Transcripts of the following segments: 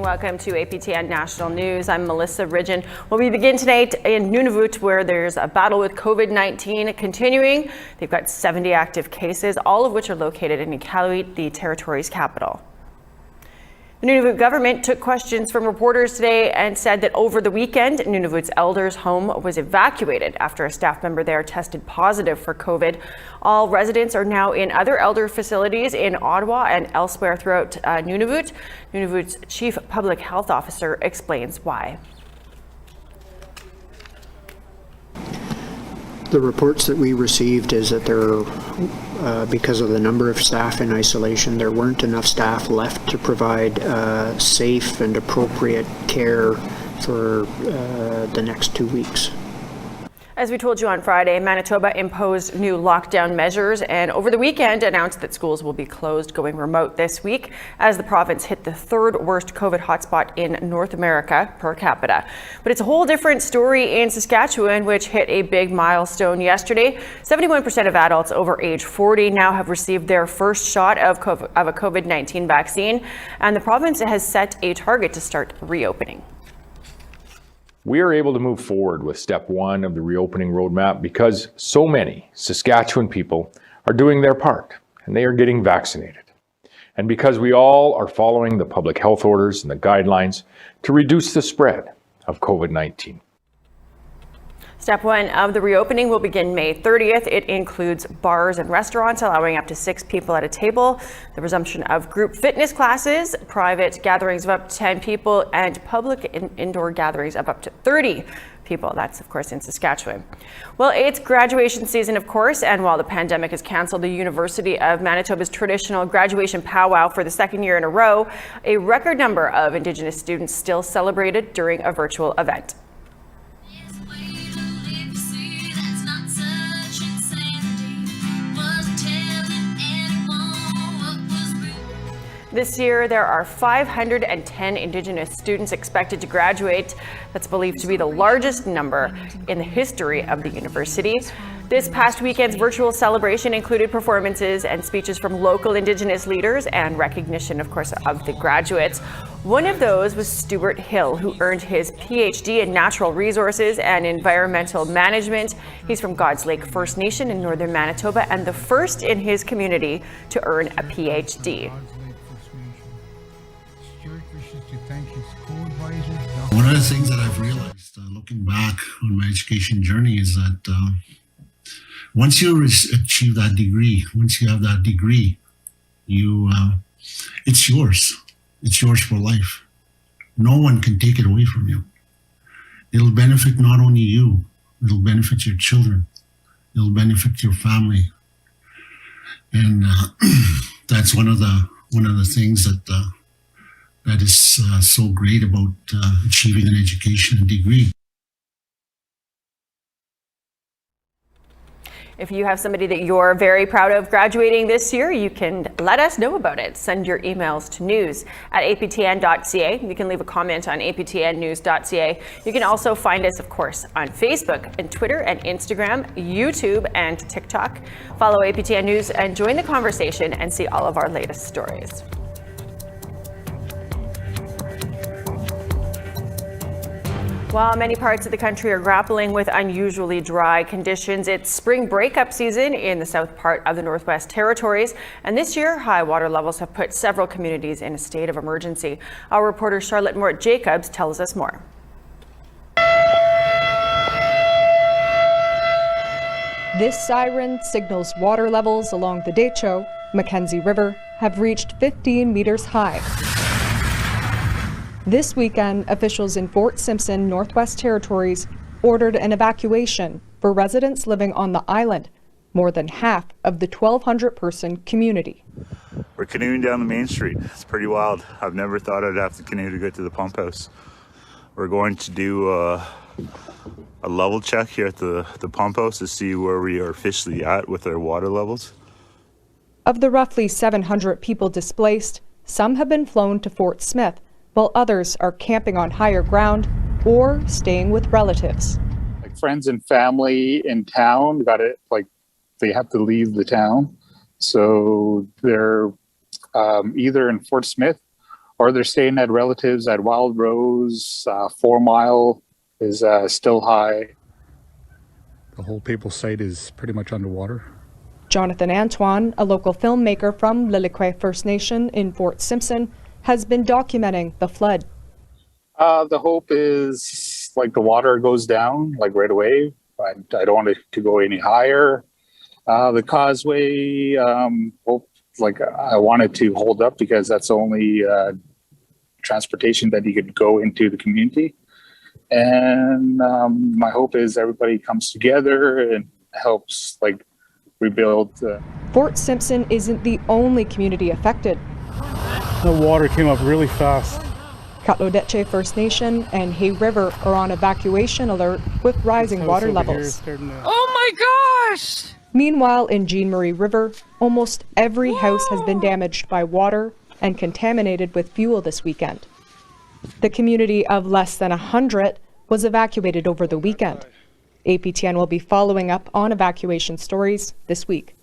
welcome to APTN National News. I'm Melissa Ridgen. Well, we begin tonight in Nunavut, where there's a battle with COVID-19 continuing. They've got 70 active cases, all of which are located in Iqaluit, the territory's capital. The Nunavut government took questions from reporters today and said that over the weekend, Nunavut's elders' home was evacuated after a staff member there tested positive for COVID. All residents are now in other elder facilities in Ottawa and elsewhere throughout Nunavut. Nunavut's chief public health officer explains why. The reports that we received is that because of the number of staff in isolation, there weren't enough staff left to provide safe and appropriate care for the next 2 weeks. As we told you on Friday, Manitoba imposed new lockdown measures and over the weekend announced that schools will be closed going remote this week as the province hit the third worst COVID hotspot in North America per capita. But it's a whole different story in Saskatchewan, which hit a big milestone yesterday. 71% of adults over age 40 now have received their first shot of a COVID-19 vaccine, and the province has set a target to start reopening. We are able to move forward with step one of the reopening roadmap because so many Saskatchewan people are doing their part and they are getting vaccinated. And because we all are following the public health orders and the guidelines to reduce the spread of COVID-19. Step one of the reopening will begin May 30th. It includes bars and restaurants allowing up to 6 people at a table, the resumption of group fitness classes, private gatherings of up to 10 people, and public indoor gatherings of up to 30 people. That's, of course, in Saskatchewan. Well, it's graduation season, of course, and while the pandemic has canceled the University of Manitoba's traditional graduation powwow for the second year in a row, a record number of Indigenous students still celebrated during a virtual event. This year, there are 510 Indigenous students expected to graduate. That's believed to be the largest number in the history of the university. This past weekend's virtual celebration included performances and speeches from local Indigenous leaders and recognition, of course, of the graduates. One of those was Stuart Hill, who earned his PhD in Natural Resources and Environmental Management. He's from God's Lake First Nation in northern Manitoba and the first in his community to earn a PhD. One of the things that I've realized looking back on my education journey is that once you achieve that degree, once you have that degree, it's yours. It's yours for life. No one can take it away from you. It'll benefit not only you, it'll benefit your children. It'll benefit your family. And that's one of the things that is so great about achieving an education and degree. If you have somebody that you're very proud of graduating this year, you can let us know about it. Send your emails to news@aptn.ca. You can leave a comment on aptnnews.ca. You can also find us, of course, on Facebook and Twitter and Instagram, YouTube and TikTok. Follow APTN News and join the conversation and see all of our latest stories. While many parts of the country are grappling with unusually dry conditions, it's spring breakup season in the south part of the Northwest Territories. And this year, high water levels have put several communities in a state of emergency. Our reporter Charlotte Mort-Jacobs tells us more. This siren signals water levels along the Decho, Mackenzie River, have reached 15 meters high. This weekend, officials in Fort Simpson, Northwest Territories, ordered an evacuation for residents living on the island, more than half of the 1,200-person community. We're canoeing down the main street. It's pretty wild. I've never thought I'd have to canoe to get to the pump house. We're going to do a level check here at the pump house to see where we are officially at with our water levels. Of the roughly 700 people displaced, some have been flown to Fort Smith, while others are camping on higher ground or staying with relatives. Like friends and family in town they have to leave the town. So they're either in Fort Smith or they're staying at relatives at Wild Rose. 4 Mile is still high. The whole Papal site is pretty much underwater. Jonathan Antoine, a local filmmaker from Lilliquet First Nation in Fort Simpson, has been documenting the flood. The hope is like the water goes down like right away. I don't want it to go any higher. The causeway, I want it to hold up because that's the only transportation that you could go into the community. And my hope is everybody comes together and helps rebuild. Fort Simpson isn't the only community affected. The water came up really fast. Iqaluit First Nation and Hay River are on evacuation alert with rising water levels. Oh my gosh! Meanwhile, in Jean Marie River, almost every house has been damaged by water and contaminated with fuel this weekend. The community of less than 100 was evacuated over the weekend. APTN will be following up on evacuation stories this week.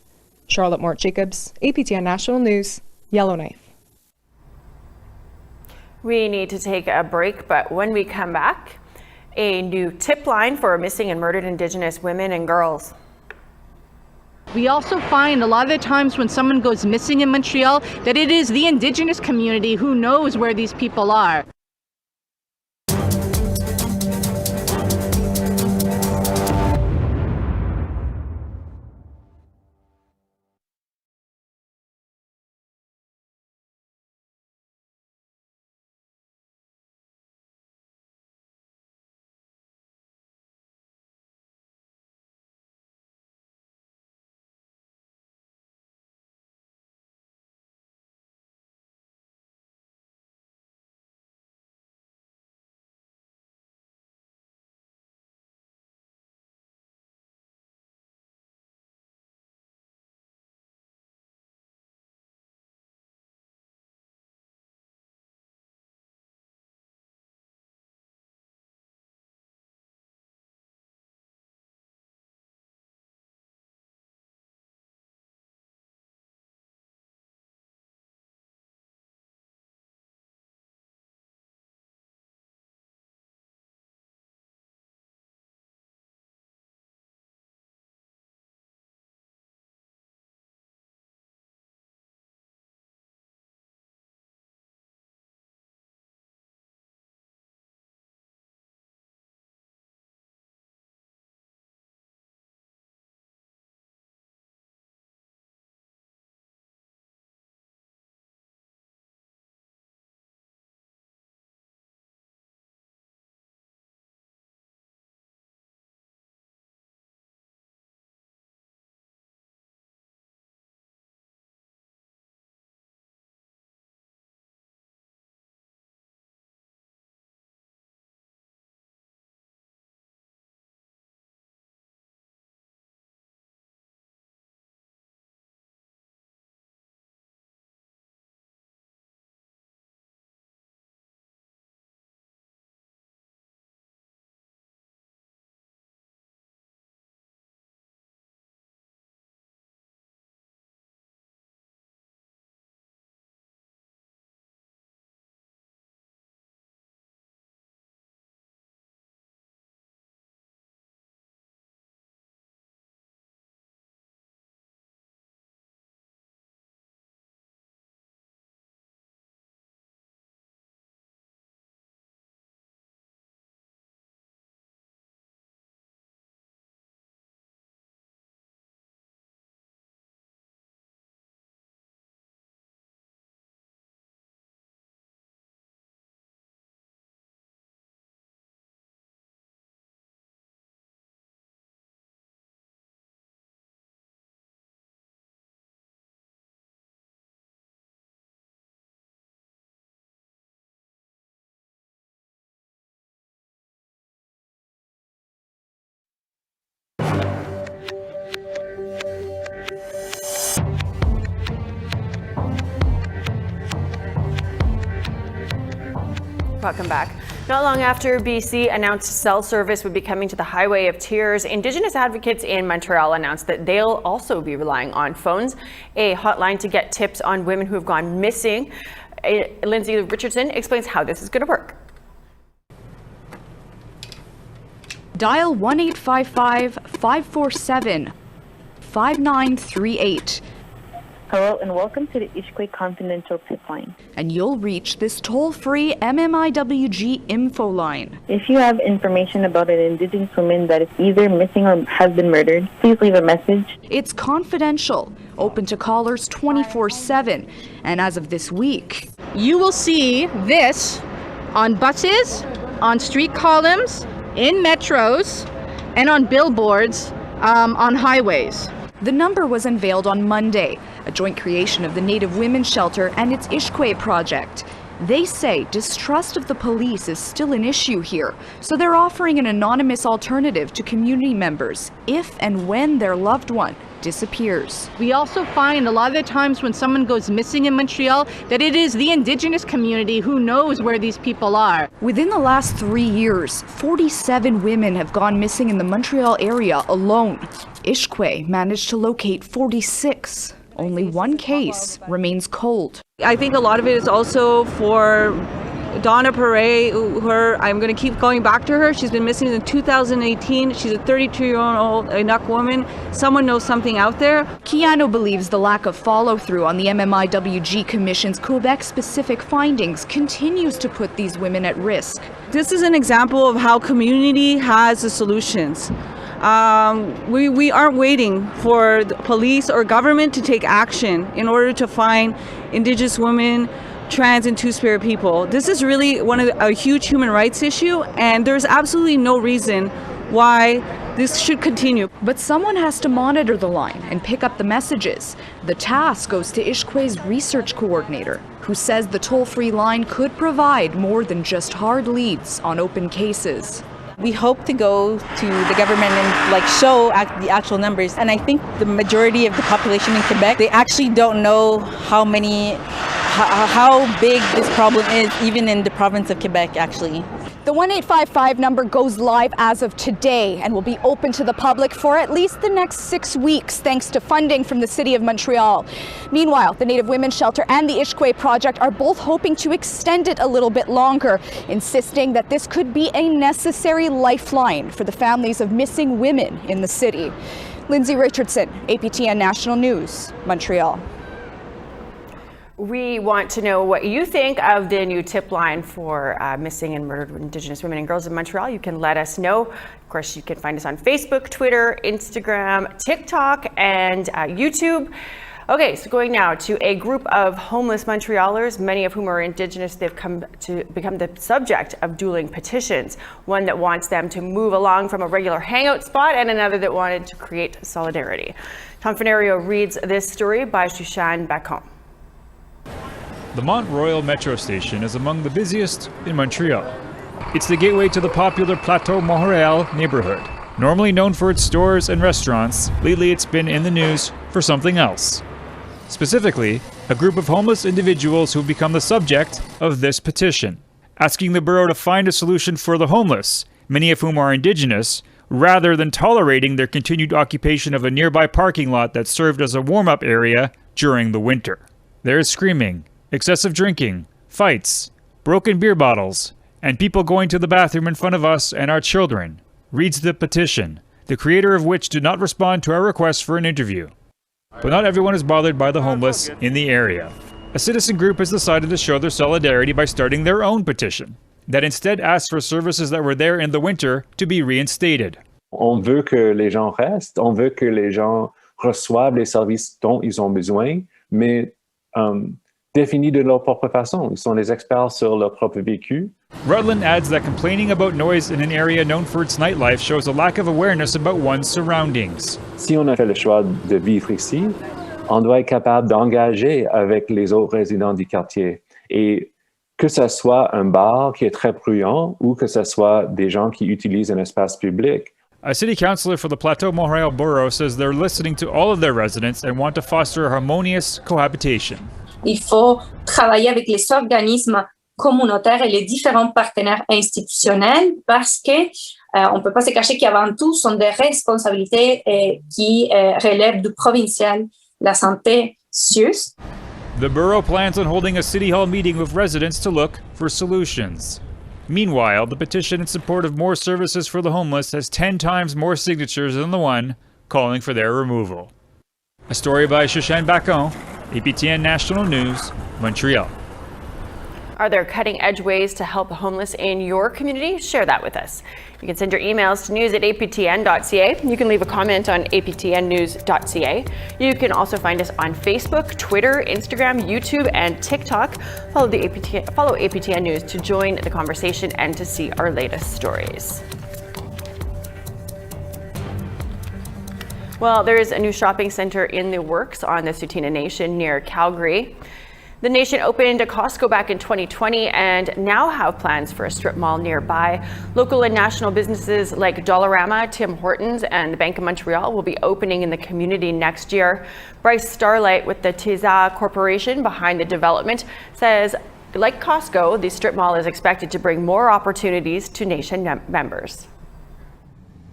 Charlotte Mort-Jacobs, APTN National News, Yellowknife. We need to take a break, but when we come back, a new tip line for missing and murdered Indigenous women and girls. We also find a lot of the times when someone goes missing in Montreal that it is the Indigenous community who knows where these people are. Welcome back. Not long after BC announced cell service would be coming to the Highway of Tears, Indigenous advocates in Montreal announced that they'll also be relying on phones, a hotline to get tips on women who have gone missing. Lindsay Richardson explains how this is going to work. Dial 1-855-547-5938. Hello and welcome to the Iqaluit Confidential Tip Line. And you'll reach this toll-free MMIWG info line. If you have information about an Indigenous woman that is either missing or has been murdered, please leave a message. It's confidential, open to callers 24/7. And as of this week, You will see this on buses, on street columns, in metros, and on billboards on highways. the number was unveiled on Monday, a joint creation of the Native Women's Shelter and its Iqaluit project. They say distrust of the police is still an issue here, so they're offering an anonymous alternative to community members if and when their loved one disappears. We also find a lot of the times when someone goes missing in Montreal that it is the Indigenous community who knows where these people are. Within the last 3 years, 47 women have gone missing in the Montreal area alone. Iqaluit managed to locate 46. Only one case remains cold. I think a lot of it is also for Donna Perret, I'm going to keep going back to her. She's been missing since 2018. She's a 32-year-old Inuk woman. Someone knows something out there. Keanu believes the lack of follow-through on the MMIWG Commission's Quebec-specific findings continues to put these women at risk. This is an example of how community has the solutions. We aren't waiting for the police or government to take action in order to find Indigenous women, trans and two-spirit people. This is really a huge human rights issue, and there's absolutely no reason why this should continue. But someone has to monitor the line and pick up the messages. The task goes to Iqaluit's research coordinator, who says the toll-free line could provide more than just hard leads on open cases. We hope to go to the government and show the actual numbers. And I think the majority of the population in Quebec, they actually don't know how big this problem is, even in the province of Quebec, actually. The 1-855 number goes live as of today and will be open to the public for at least the next 6 weeks, thanks to funding from the City of Montreal. Meanwhile, the Native Women's Shelter and the Iqaluit project are both hoping to extend it a little bit longer, insisting that this could be a necessary lifeline for the families of missing women in the city. Lindsay Richardson, APTN National News, Montreal. We want to know what you think of the new tip line for missing and murdered Indigenous women and girls in Montreal. You can let us know. Of course, you can find us on Facebook, Twitter, Instagram, TikTok, and YouTube. Okay, so going now to a group of homeless Montrealers, many of whom are Indigenous. They've come to become the subject of dueling petitions, one that wants them to move along from a regular hangout spot and another that wanted to create solidarity. Tom Fenario reads this story by Shushan Bacon. The Mont Royal Metro Station is among the busiest in Montreal. It's the gateway to the popular Plateau Montréal neighborhood. Normally known for its stores and restaurants, lately it's been in the news for something else. Specifically, a group of homeless individuals who've become the subject of this petition, asking the borough to find a solution for the homeless, many of whom are Indigenous, rather than tolerating their continued occupation of a nearby parking lot that served as a warm-up area during the winter. There is screaming, excessive drinking, fights, broken beer bottles, and people going to the bathroom in front of us and our children, reads the petition, the creator of which did not respond to our request for an interview. But not everyone is bothered by the homeless in the area. A citizen group has decided to show their solidarity by starting their own petition, that instead asks for services that were there in the winter to be reinstated. On veut que les gens restent, on veut que les gens reçoivent les services dont ils ont besoin, mais définis de leur propre façon. Ils sont les experts sur leur propre vécu. Rutland adds that complaining about noise in an area known for its nightlife shows a lack of awareness about one's surroundings. Si on a fait le choix de vivre ici, on doit être capable d'engager avec les autres résidents du quartier. Et que ce soit un bar qui est très bruyant ou que ce soit des gens qui utilisent un espace public. A city councillor for the Plateau Montréal borough says they're listening to all of their residents and want to foster a harmonious cohabitation. Il faut travailler avec les organismes communautaires et les différents partenaires institutionnels parce que on peut pas se cacher qu'avant tout sont des responsabilités qui relèvent du provincial, la santé, SUS. The borough plans on holding a city hall meeting with residents to look for solutions. Meanwhile, the petition in support of more services for the homeless has 10 times more signatures than the one calling for their removal. A story by Shoshan Bacon, APTN National News, Montreal. Are there cutting-edge ways to help the homeless in your community? Share that with us. You can send your emails to news@aptn.ca. You can leave a comment on aptnnews.ca. You can also find us on Facebook, Twitter, Instagram, YouTube, and TikTok. Follow APTN News to join the conversation and to see our latest stories. Well, there is a new shopping center in the works on the Tsuut'ina Nation near Calgary. The nation opened a Costco back in 2020 and now have plans for a strip mall nearby. Local and national businesses like Dollarama, Tim Hortons, and the Bank of Montreal will be opening in the community next year. Bryce Starlight with the Teza Corporation behind the development says, like Costco, the strip mall is expected to bring more opportunities to nation members.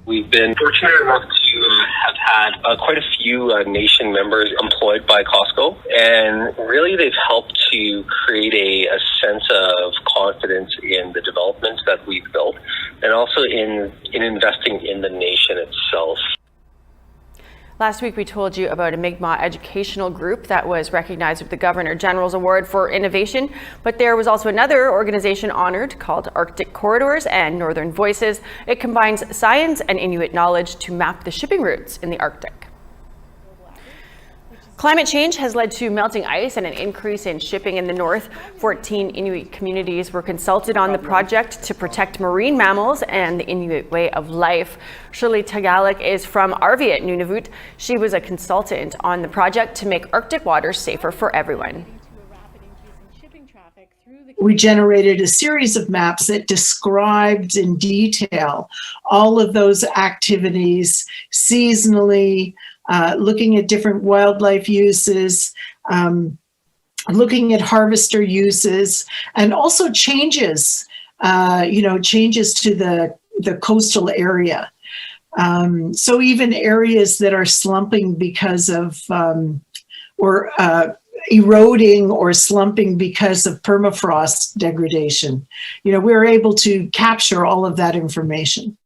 We've been fortunate enough to have had quite a few nation members employed by Costco, and really they've helped to create a sense of confidence in the developments that we've built, and also in investing in the nation itself. Last week, we told you about a Mi'kmaq educational group that was recognized with the Governor General's Award for Innovation, but there was also another organization honored called Arctic Corridors and Northern Voices. It combines science and Inuit knowledge to map the shipping routes in the Arctic. Climate change has led to melting ice and an increase in shipping in the north. 14 Inuit communities were consulted on the project to protect marine mammals and the Inuit way of life. Shirley Tagalak is from Arviat, Nunavut. She was a consultant on the project to make Arctic waters safer for everyone. We generated a series of maps that described in detail all of those activities seasonally, looking at different wildlife uses, looking at harvester uses, and also changes, changes to the coastal area. So even areas that are slumping because of, or eroding or slumping because of permafrost degradation. We were able to capture all of that information.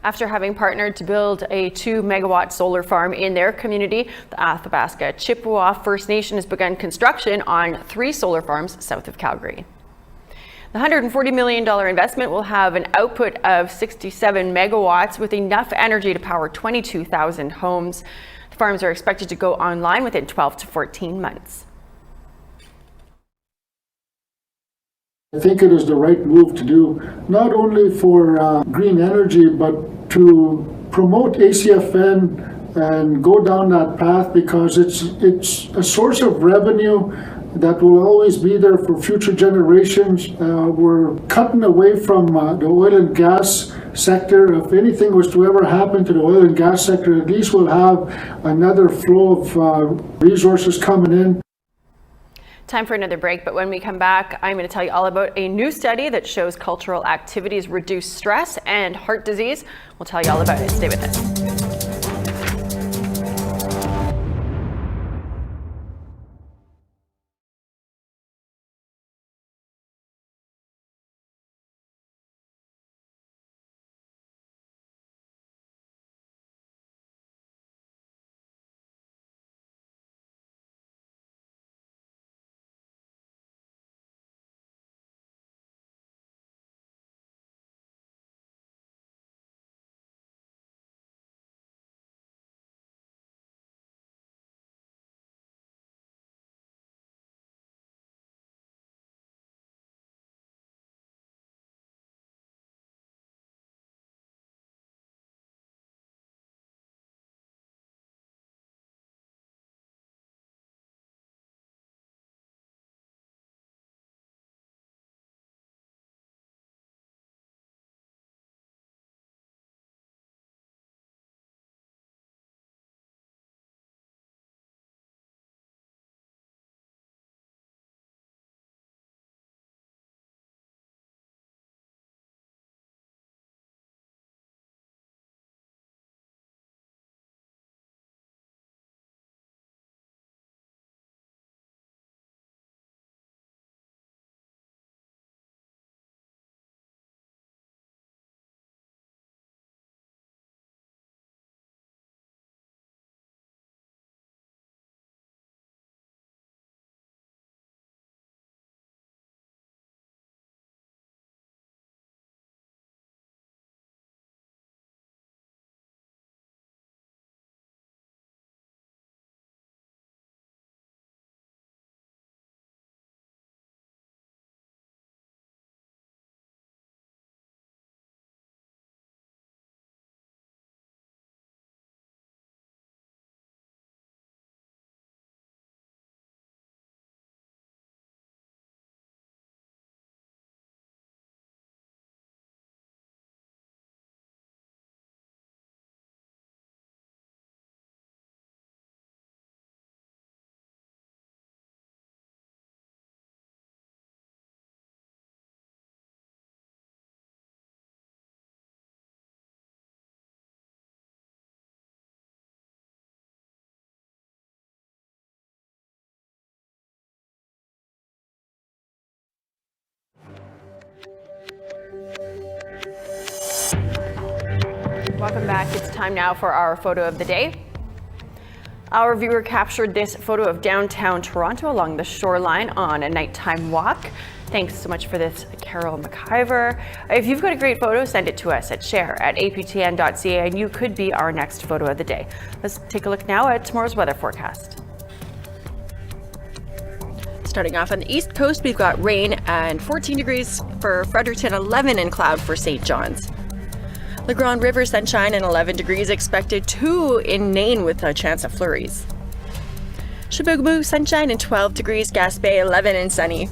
After having partnered to build a 2-megawatt solar farm in their community, the Athabasca Chippewa First Nation has begun construction on 3 solar farms south of Calgary. The $140 million investment will have an output of 67 megawatts with enough energy to power 22,000 homes. The farms are expected to go online within 12 to 14 months. I think it is the right move to do, not only for green energy, but to promote ACFN and go down that path, because it's a source of revenue that will always be there for future generations. We're cutting away from the oil and gas sector. If anything was to ever happen to the oil and gas sector, at least we'll have another flow of resources coming in. Time for another break, but when we come back, I'm going to tell you all about a new study that shows cultural activities reduce stress and heart disease. We'll tell you all about it. Stay with us. Welcome back. It's time now for our photo of the day. Our viewer captured this photo of downtown Toronto along the shoreline on a nighttime walk. Thanks so much for this, Carol McIver. If you've got a great photo, send it to us at share@aptn.ca and you could be our next photo of the day. Let's take a look now at tomorrow's weather forecast. Starting off on the east coast, we've got rain and 14 degrees for Fredericton, 11 and cloud for St. John's. La Grande River, sunshine and 11 degrees expected, 2 in Nain with a chance of flurries. Chibougamau, sunshine and 12 degrees, Gaspé, 11 and sunny.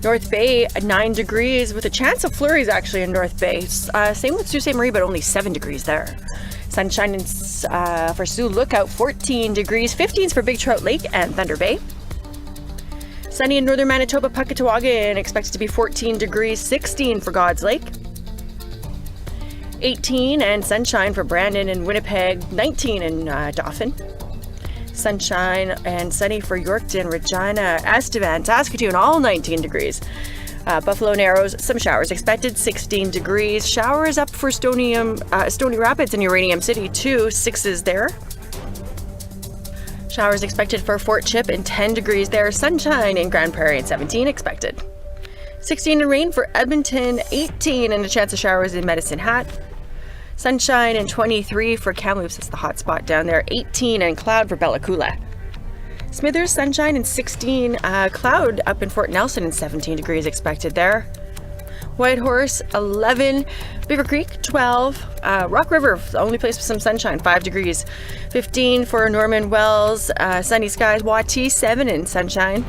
North Bay, 9 degrees with a chance of flurries actually in North Bay. Same with Sault Ste. Marie, but only 7 degrees there. Sunshine for Sioux Lookout, 14 degrees, 15s for Big Trout Lake and Thunder Bay. Sunny in northern Manitoba, Puckatawagan, expected to be 14 degrees, 16 for God's Lake. 18 and sunshine for Brandon and Winnipeg, 19 in Dauphin. Sunshine and sunny for Yorkton, Regina, Estevan, Saskatoon, all 19 degrees. Buffalo Narrows, some showers expected, 16 degrees. Showers up for Stony Rapids and Uranium City, 2 6s there. Showers expected for Fort Chip and 10 degrees there. Sunshine in Grand Prairie and 17 expected. 16 in rain for Edmonton, 18 and a chance of showers in Medicine Hat. Sunshine and 23 for Kamloops, it's the hot spot down there, 18 and cloud for Bella Coola. Smithers, sunshine and 16, cloud up in Fort Nelson and 17 degrees expected there. Whitehorse, 11, Beaver Creek, 12, Rock River, the only place with some sunshine, 5 degrees. 15 for Norman Wells, sunny skies, Wattie, 7 and sunshine.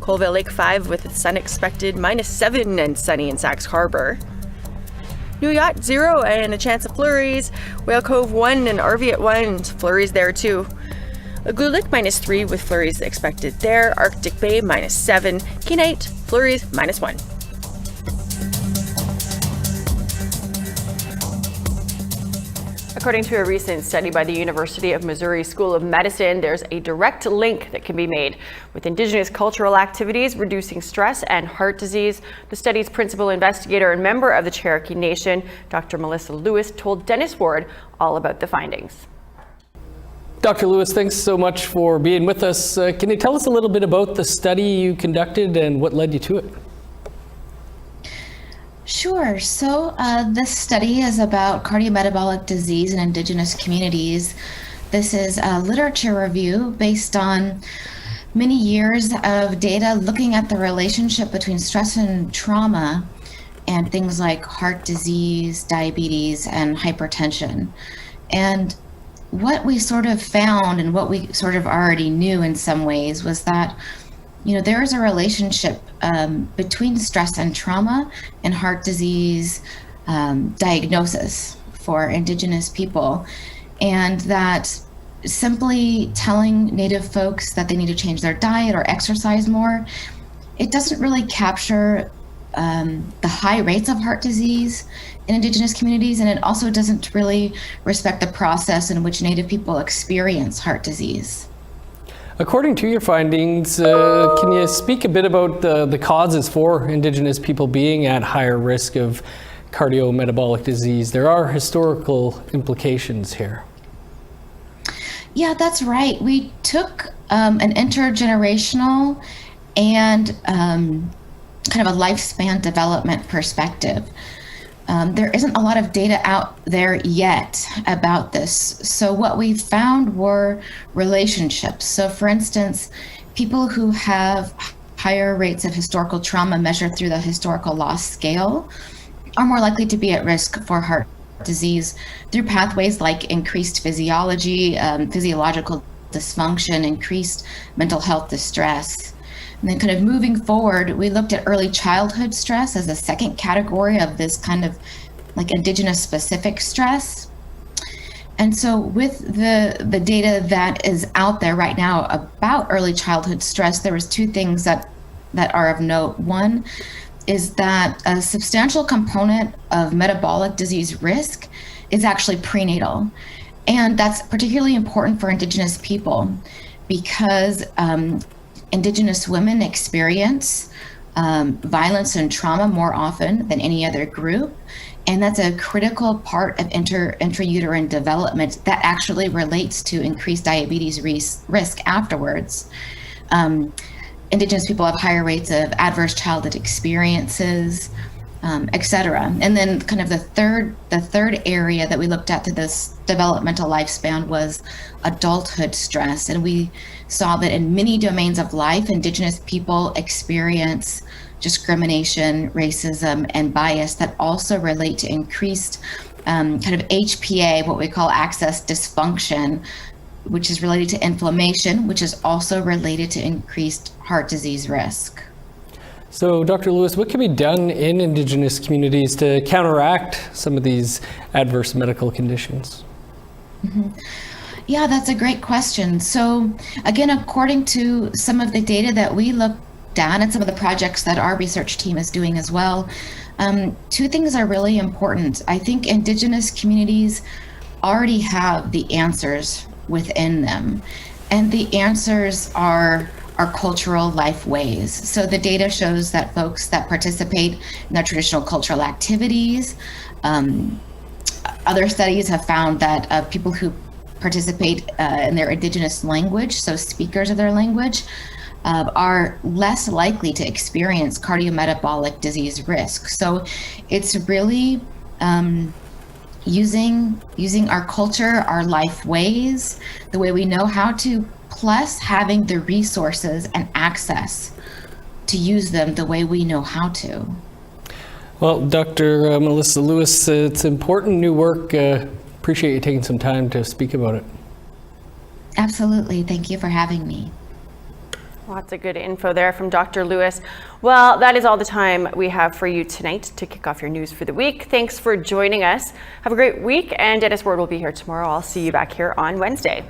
Colville Lake, 5 with the sun expected, -7 and sunny in Sax Harbor. New Yacht, 0 and a chance of flurries. Whale Cove, 1 and Arviat, 1, flurries there too. Iqaluit, -3 with flurries expected there. Arctic Bay, -7. Kenite, flurries, -1. According to a recent study by the University of Missouri School of Medicine, there's a direct link that can be made with Indigenous cultural activities, reducing stress and heart disease. The study's principal investigator and member of the Cherokee Nation, Dr. Melissa Lewis, told Dennis Ward all about the findings. Dr. Lewis, thanks so much for being with us. Can you tell us a little bit about the study you conducted and what led you to it? Sure. So this study is about cardiometabolic disease in Indigenous communities. This is a literature review based on many years of data looking at the relationship between stress and trauma and things like heart disease, diabetes, and hypertension. And what we sort of found and what we sort of already knew in some ways was that there is a relationship between stress and trauma and heart disease diagnosis for Indigenous people, and that simply telling Native folks that they need to change their diet or exercise more, it doesn't really capture the high rates of heart disease in Indigenous communities, and it also doesn't really respect the process in which Native people experience heart disease. According to your findings, can you speak a bit about the causes for Indigenous people being at higher risk of cardiometabolic disease? There are historical implications here. Yeah, that's right. We took an intergenerational and kind of a lifespan development perspective. There isn't a lot of data out there yet about this. So what we found were relationships. So for instance, people who have higher rates of historical trauma measured through the historical loss scale are more likely to be at risk for heart disease through pathways like increased physiology, physiological dysfunction, increased mental health distress. And then kind of moving forward, we looked at early childhood stress as a second category of this kind of like Indigenous specific stress. And so with the data that is out there right now about early childhood stress, there was 2 things that are of note. One is that a substantial component of metabolic disease risk is actually prenatal. And that's particularly important for Indigenous people because Indigenous women experience violence and trauma more often than any other group. And that's a critical part of intrauterine development that actually relates to increased diabetes risk afterwards. Indigenous people have higher rates of adverse childhood experiences, etc. And then kind of the third area that we looked at to this developmental lifespan was adulthood stress. And we saw that in many domains of life, Indigenous people experience discrimination, racism, and bias that also relate to increased kind of HPA, what we call access dysfunction, which is related to inflammation, which is also related to increased heart disease risk. So, Dr. Lewis, what can be done in Indigenous communities to counteract some of these adverse medical conditions? Mm-hmm. Yeah, that's a great question. So, again, according to some of the data that we looked at and some of the projects that our research team is doing as well, two things are really important. I think Indigenous communities already have the answers within them, and the answers are cultural life ways. So the data shows that folks that participate in their traditional cultural activities, other studies have found that people who participate in their Indigenous language, so speakers of their language, are less likely to experience cardiometabolic disease risk. So it's really using our culture, our life ways, the way we know how to, plus having the resources and access to use them the way we know how to. Well, Dr. Melissa Lewis, it's important new work. Appreciate you taking some time to speak about it. Absolutely. Thank you for having me. Lots of good info there from Dr. Lewis. Well, that is all the time we have for you tonight to kick off your news for the week. Thanks for joining us. Have a great week, and Dennis Ward will be here tomorrow. I'll see you back here on Wednesday.